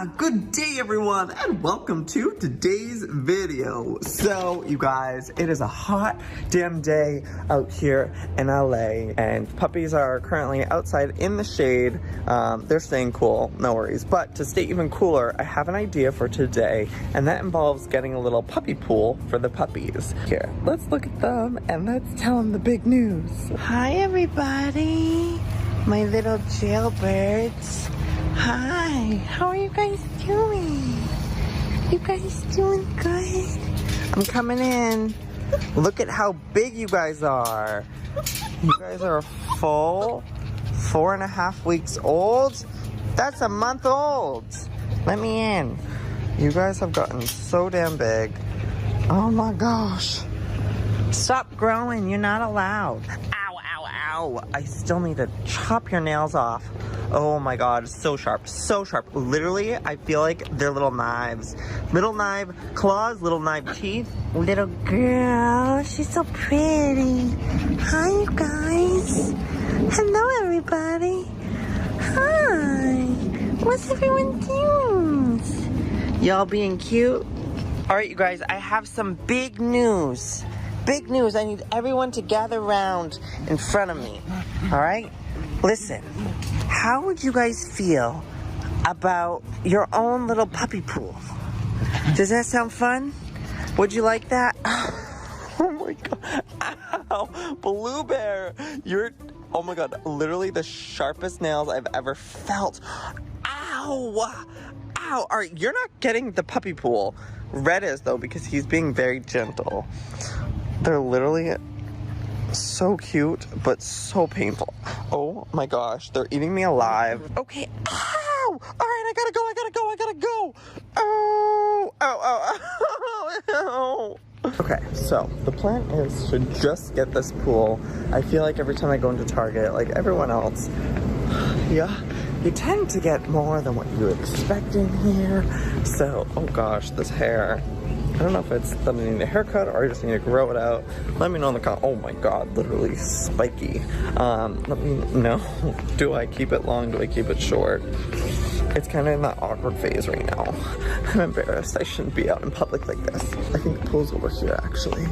Good day everyone and welcome to today's video. So you guys, it is a hot damn day out here in LA and puppies are currently outside in the shade. They're staying cool, no worries. But to stay even cooler, I have an idea for today, and that involves getting a little puppy pool for the puppies. Here, let's look at them and let's tell them the big news. Hi everybody, my little jailbirds. Hi, how are you guys doing? You guys doing good? I'm coming in. Look at how big you guys are. You guys are a full 4.5 weeks old. That's a month old. Let me in. You guys have gotten so damn big. Oh my gosh. Stop growing, you're not allowed. Ow, ow, ow. I still need to chop your nails off. Oh my god, so sharp, so sharp. Literally, I feel like they're little knives. Little knife claws, little knife teeth. Little girl, she's so pretty. Hi, you guys. Hello, everybody. Hi. What's everyone doing? Y'all being cute? Alright, you guys, I have some big news. Big news. I need everyone to gather around in front of me. Alright? Listen. How would you guys feel about your own little puppy pool? Does that sound fun? Would you like that? Oh my god. Ow. Blue Bear. You're, oh my god, literally the sharpest nails I've ever felt. Ow. Ow. Alright, you're not getting the puppy pool. Red is though, because he's being very gentle. They're literally so cute, but so painful. Oh my gosh, they're eating me alive. Okay, ow! All right, I gotta go. Oh, ow. Okay, so the plan is to just get this pool. I feel like every time I go into Target, like everyone else, yeah, you tend to get more than what you expect in here. So, oh gosh, this hair. I don't know if it's that I need a haircut or I just need to grow it out. Let me know in the comments. Oh my god, literally spiky. Let me know. Do I keep it long? Do I keep it short? It's kind of in that awkward phase right now. I'm embarrassed. I shouldn't be out in public like this. I think the pool's over here, actually.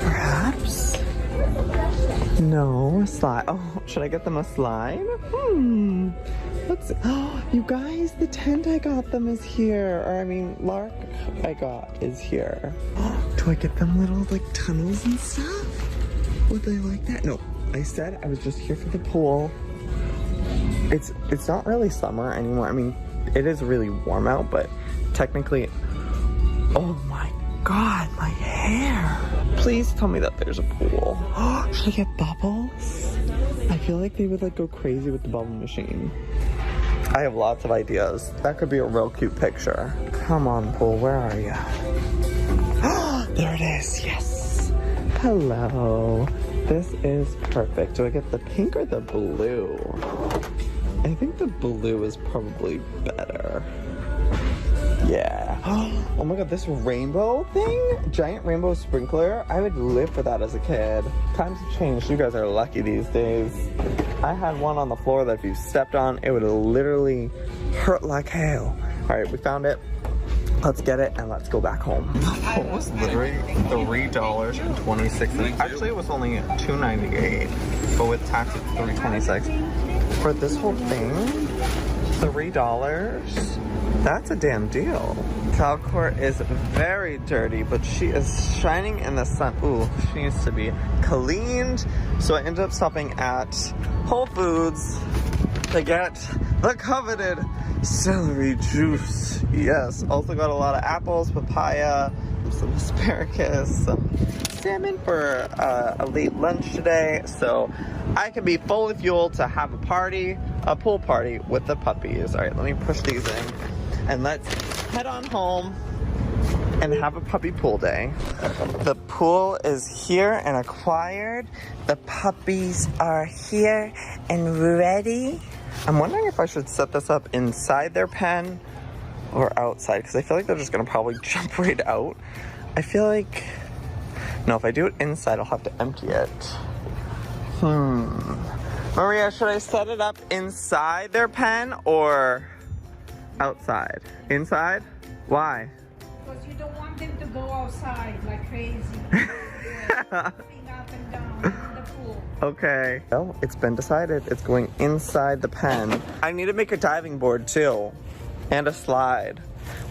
Perhaps? No, a slide. Oh, should I get them a slide? Let's see. Oh, you guys, the tent I got them is here. Or I mean, Lark I got is here. Do I get them little like tunnels and stuff? Would they like that? No, I said I was just here for the pool. It's not really summer anymore. I mean, it is really warm out, but technically, oh my god, my hair. Please tell me that there's a pool. Should I get bubbles? I feel like they would like go crazy with the bubble machine. I have lots of ideas. That could be a real cute picture. Come on, pool, where are you? There it is, yes. Hello. This is perfect. Do I get the pink or the blue? I think the blue is probably better. Yeah. Oh my god, this rainbow thing? Giant rainbow sprinkler? I would live for that as a kid. Times have changed. You guys are lucky these days. I had one on the floor that if you stepped on, it would literally hurt like hell. Alright, we found it. Let's get it and let's go back home. The pool was literally $3.26. Actually, it was only $2.98, but with tax it's $3.26. For this whole thing, $3. That's a damn deal. Calcourt is very dirty, but she is shining in the sun. Ooh, she needs to be cleaned. So I ended up stopping at Whole Foods to get the coveted celery juice. Yes, also got a lot of apples, papaya, some asparagus, some salmon for a late lunch today. So I can be fully fueled to have a party, a pool party with the puppies. All right, let me push these in. And let's head on home and have a puppy pool day. The pool is here and acquired. The puppies are here and ready. I'm wondering if I should set this up inside their pen or outside, because I feel like they're just gonna probably jump right out. I feel like, no, if I do it inside, I'll have to empty it. Maria, should I set it up inside their pen or outside? Inside? Why? Because you don't want them to go outside like crazy. Jumping up and down in the pool. Okay. Well, it's been decided. It's going inside the pen. I need to make a diving board too. And a slide.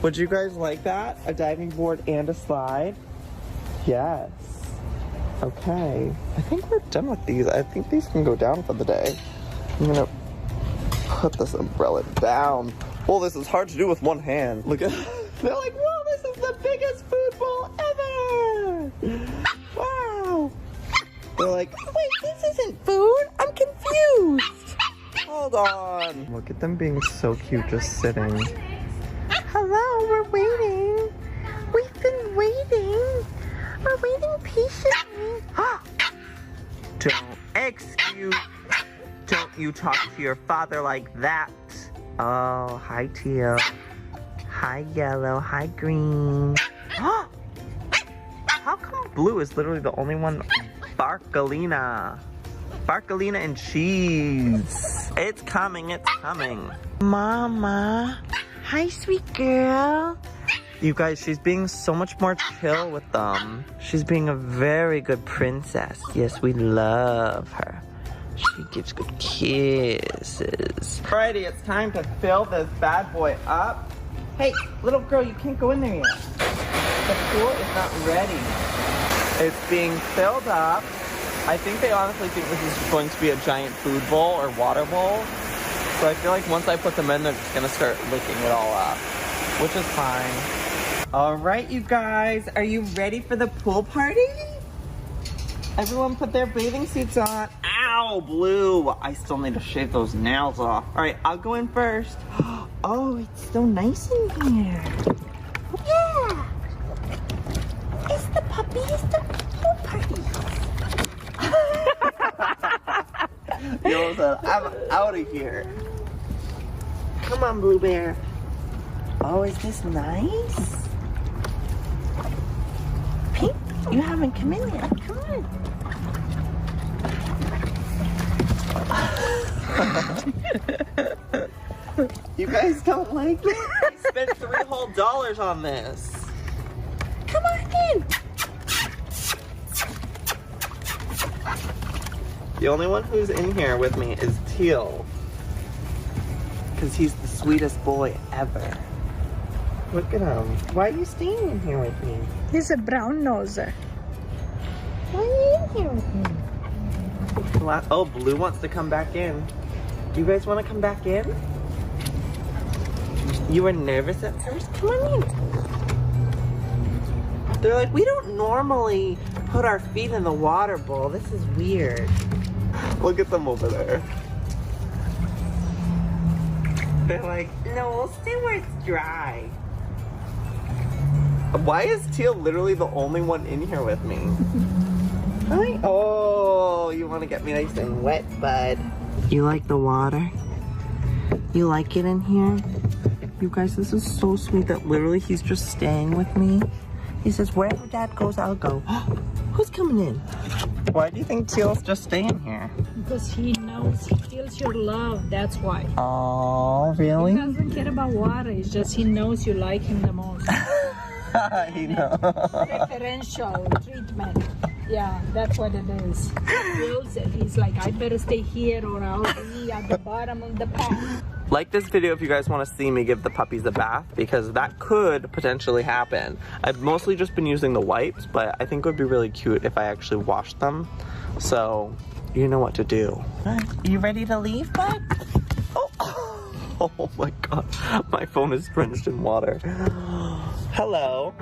Would you guys like that? A diving board and a slide? Yes. Okay. I think we're done with these. I think these can go down for the day. I'm gonna put this umbrella down. Oh, this is hard to do with one hand. Look at, they're like, whoa, this is the biggest food bowl ever! Wow! They're like, wait, this isn't food? I'm confused! Hold on. Look at them being so cute, just sitting. Hello, we're waiting. We've been waiting. We're waiting patiently. Don't you talk to your father like that. Oh, hi Teal. Hi Yellow, hi Green. How come Blue is literally the only one? Barkalina. Barkalina and cheese. It's coming, it's coming. Mama. Hi, sweet girl. You guys, she's being so much more chill with them. She's being a very good princess. Yes, we love her. She gives good kisses. Alrighty, it's time to fill this bad boy up. Hey, little girl, you can't go in there yet. The pool is not ready. It's being filled up. I think they honestly think this is going to be a giant food bowl or water bowl. So I feel like once I put them in, they're just gonna start licking it all up, which is fine. All right, you guys, are you ready for the pool party? Everyone put their bathing suits on. Ow, Blue. I still need to shave those nails off. All right, I'll go in first. Oh, it's so nice in here. Yeah. It's the pool party. Yo, I'm out of here. Come on, Blue Bear. Oh, is this nice? Pink, you haven't come in yet. Come on. You guys don't like it? I spent $3 whole on this. Come on in. The only one who's in here with me is Teal. Because he's the sweetest boy ever. Look at him. Why are you staying in here with me? He's a brown noser. Why are you in here with me? Oh, Blue wants to come back in. Do you guys want to come back in? You were nervous at first? Come on in. They're like, we don't normally put our feet in the water bowl. This is weird. Look at them over there. They're like, no, we'll stay where it's dry. Why is Teal literally the only one in here with me? Hi. Oh, you want to get me nice and wet, bud. You like the water? You like it in here? You guys, this is so sweet that literally he's just staying with me. He says, wherever Dad goes, I'll go. Who's coming in? Why do you think Teal's just staying here? Because he knows, he feels your love, that's why. Oh, really? He doesn't care about water, it's just he knows you like him the most. He knows. Preferential treatment. Yeah, that's what it is. He feels it. He's like, I better stay here or I'll be at the bottom of the pack. Like this video if you guys want to see me give the puppies a bath, because that could potentially happen. I've mostly just been using the wipes, but I think it would be really cute if I actually washed them. So, you know what to do. You ready to leave, bud? Oh my god, my phone is drenched in water. Hello.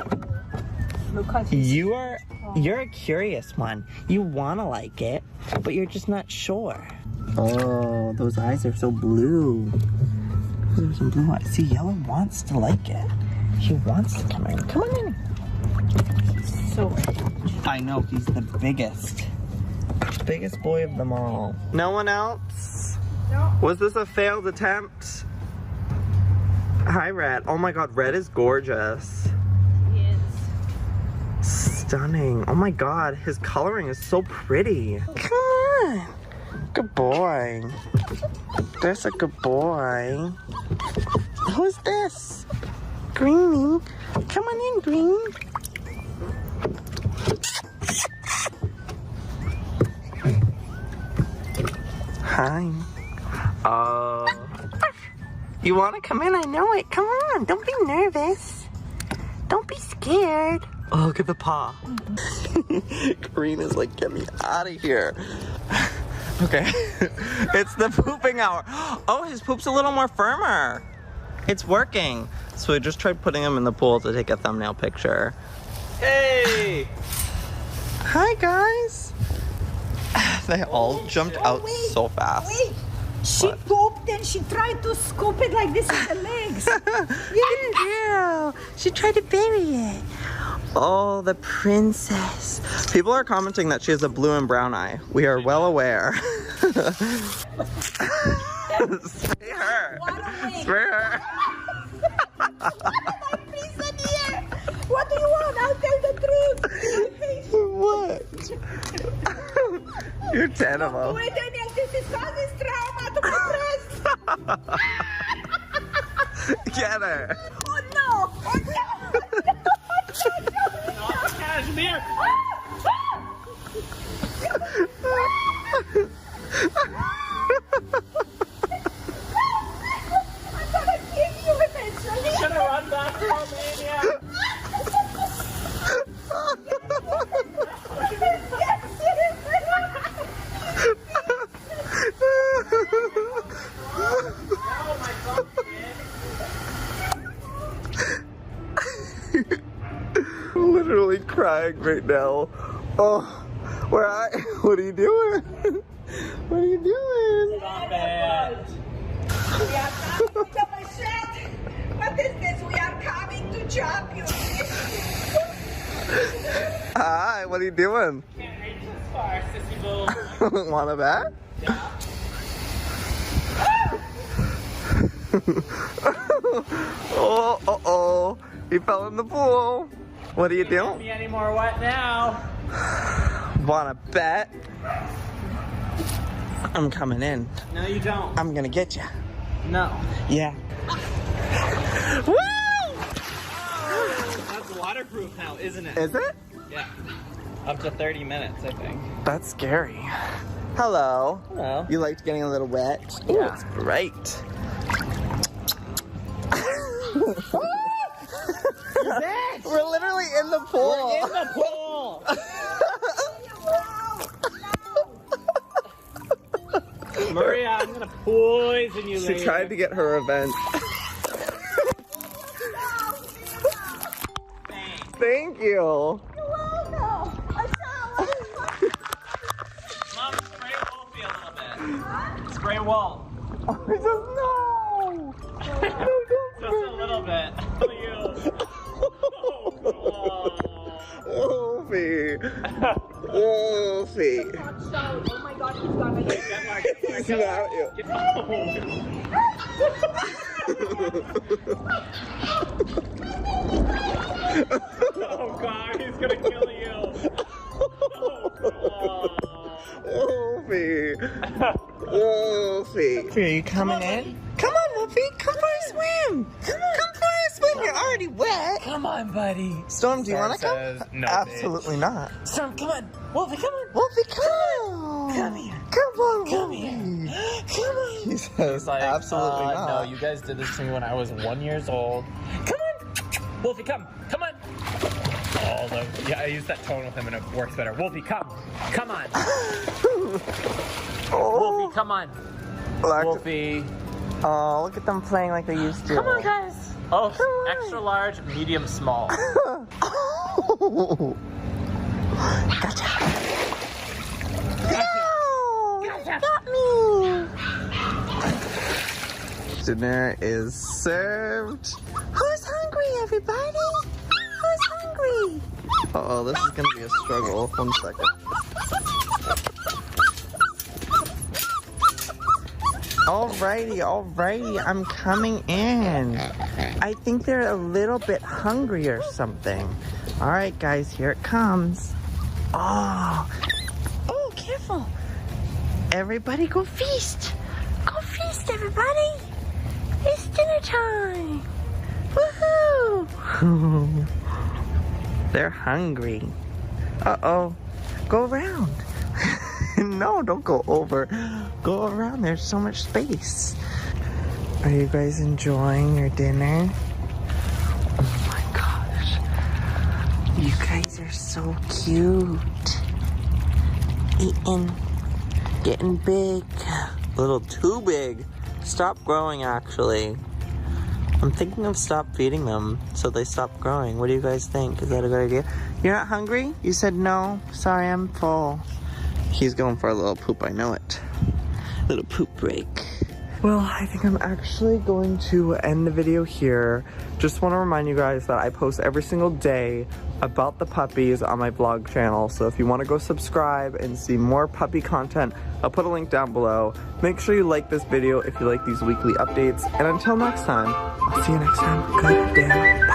You're a curious one. You want to like it, but you're just not sure. Oh, those eyes are so blue. There's some blue eyes. See, Yellow wants to like it. He wants to come in. Come on in. He's so huge. I know, he's the biggest. Biggest boy of them all. No one else? No. Was this a failed attempt? Hi, Red. Oh my god, Red is gorgeous. He is. Stunning. Oh my god, his coloring is so pretty. Come on. Good boy. There's a good boy. Who's this? Greenie. Come on in, Green. Hi. You want to come in? I know it. Come on. Don't be nervous. Don't be scared. Oh, look at the paw. Green is like, get me out of here. Okay. It's the pooping hour. Oh, his poop's a little more firmer. It's working. So I just tried putting him in the pool to take a thumbnail picture. Hey! Hi, guys. They all jumped out so fast. Wait. She pooped and she tried to scoop it like this with the legs. Good girl. She tried to bury it. Oh, the princess. People are commenting that she has a blue and brown eye. We are well aware. Spray her. Spray her. What do you want? I'll tell the truth. What? You're terrible. Wait, Daniel, this is causing trauma to my breast. Get her. Oh no! Oh no! Cashmere. I'm gonna kill you eventually. Should have run back to Romania. I'm literally crying right now. Oh, what are you doing? What are you doing? Stop it. We are coming to the machete. What is this? We are coming to chop you. Hi, what are you doing? Can't reach this far, sissy bull. Want a bet? Yeah. Oh, he fell in the pool. What are you Can't doing? be any more wet now. Want a bet? I'm coming in. No, you don't. I'm gonna get you. No. Yeah. Woo! That's waterproof now, isn't it? Is it? Yeah. Up to 30 minutes, I think. That's scary. Hello. Hello. You liked getting a little wet? Ooh, Yeah. it's great. We're literally in the pool. We're in the pool. Maria, I'm gonna poison you She later. tried to get her revenge. Thank you. You're welcome. A shower. Mom, spray Wolfie a little bit. Spray Wolf. I just no. Just a little bit. Oh, you. Wolfie. Wolfie. Hot shower. Oh my God, he's gonna get He's mad at you. Oh God, he's gonna kill you. Wolfie. Wolfie. Are you coming in? Come on, Wolfie. Come for a swim. Come for a swim. You're already wet. Come on, buddy. Storm, do you want to come? says, "No, Absolutely not. Storm, come on. Wolfie, come on. Wolfie, come. Come here. Come on, Come Wolfie. here. Come on. He says, Like, absolutely not. No, you guys did this to me when I was 1 year old. Come on. Wolfie, come. Come on. Oh, yeah, I used that tone with him and it works better. Wolfie, come. Come on. Wolfie, come on. Wolfie. Oh, look at them playing like they used to. Come on, guys. Oh, Come on. extra large, medium, small. Oh. Gotcha. No! Gotcha. Got me! Dinner is served. Who's hungry, everybody? Who's hungry? Uh-oh, this is gonna be a struggle. 1 second. Alrighty, I'm coming in. I think they're a little bit hungry or something. Alright guys, here it comes. Oh, careful. everybody go feast. Go feast, everybody. It's dinner time. Woohoo! They're hungry. Uh-oh. Go around. No, don't go over. Go around. There's so much space. Are you guys enjoying your dinner? Oh my gosh. You guys are so cute. Eating. Getting big. A little too big. Stop growing, actually. I'm thinking of stop feeding them so they stop growing. What do you guys think? Is that a good idea? You're not hungry? You said no. Sorry, I'm full. He's going for a little poop, I know it. Little poop break. Well, I think I'm actually going to end the video here. Just want to remind you guys that I post every single day about the puppies on my vlog channel. So if you want to go subscribe and see more puppy content, I'll put a link down below. Make sure you like this video if you like these weekly updates. And until next time, I'll see you next time. Good day.